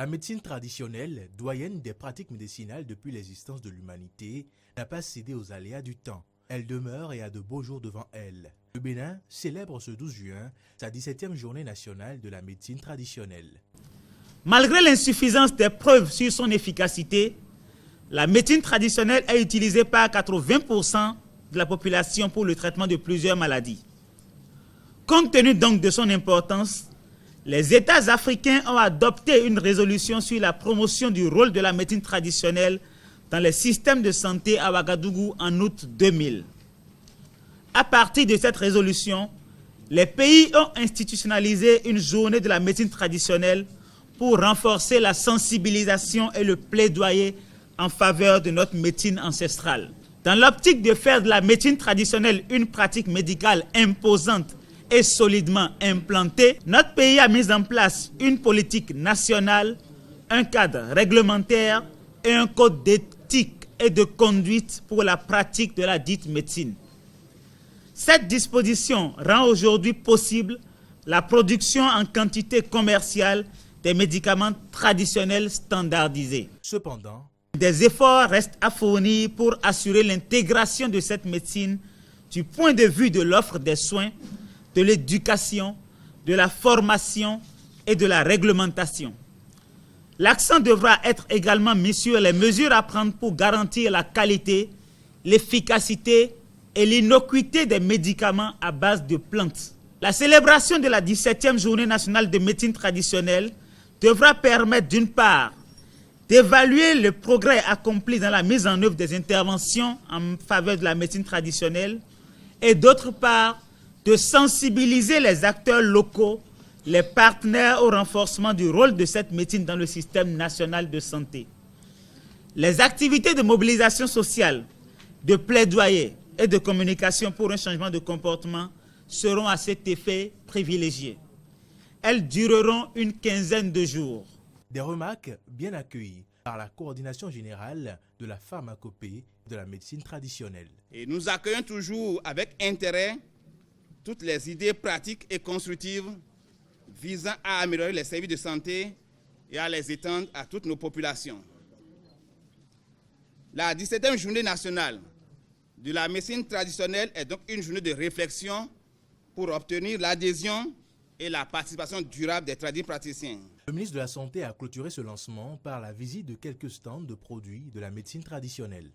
La médecine traditionnelle, doyenne des pratiques médicinales depuis l'existence de l'humanité, n'a pas cédé aux aléas du temps. Elle demeure et a de beaux jours devant elle. Le Bénin célèbre ce 12 juin sa 17e journée nationale de la médecine traditionnelle. Malgré l'insuffisance des preuves sur son efficacité, la médecine traditionnelle est utilisée par 80% de la population pour le traitement de plusieurs maladies. Compte tenu donc de son importance, les États africains ont adopté une résolution sur la promotion du rôle de la médecine traditionnelle dans les systèmes de santé à Ouagadougou en août 2000. À partir de cette résolution, les pays ont institutionnalisé une journée de la médecine traditionnelle pour renforcer la sensibilisation et le plaidoyer en faveur de notre médecine ancestrale. Dans l'optique de faire de la médecine traditionnelle une pratique médicale imposante et solidement implantée, notre pays a mis en place une politique nationale, un cadre réglementaire et un code d'éthique et de conduite pour la pratique de la dite médecine. Cette disposition rend aujourd'hui possible la production en quantité commerciale des médicaments traditionnels standardisés. Cependant, des efforts restent à fournir pour assurer l'intégration de cette médecine du point de vue de l'offre des soins, de l'éducation, de la formation et de la réglementation. L'accent devra être également mis sur les mesures à prendre pour garantir la qualité, l'efficacité et l'innocuité des médicaments à base de plantes. La célébration de la 17e journée nationale de médecine traditionnelle devra permettre d'une part d'évaluer le progrès accompli dans la mise en œuvre des interventions en faveur de la médecine traditionnelle et d'autre part de sensibiliser les acteurs locaux, les partenaires au renforcement du rôle de cette médecine dans le système national de santé. Les activités de mobilisation sociale, de plaidoyer et de communication pour un changement de comportement seront à cet effet privilégiées. Elles dureront une quinzaine de jours. Des remarques bien accueillies par la coordination générale de la pharmacopée de la médecine traditionnelle. Et nous accueillons toujours avec intérêt toutes les idées pratiques et constructives visant à améliorer les services de santé et à les étendre à toutes nos populations. La 17e journée nationale de la médecine traditionnelle est donc une journée de réflexion pour obtenir l'adhésion et la participation durable des praticiens. Le ministre de la Santé a clôturé ce lancement par la visite de quelques stands de produits de la médecine traditionnelle.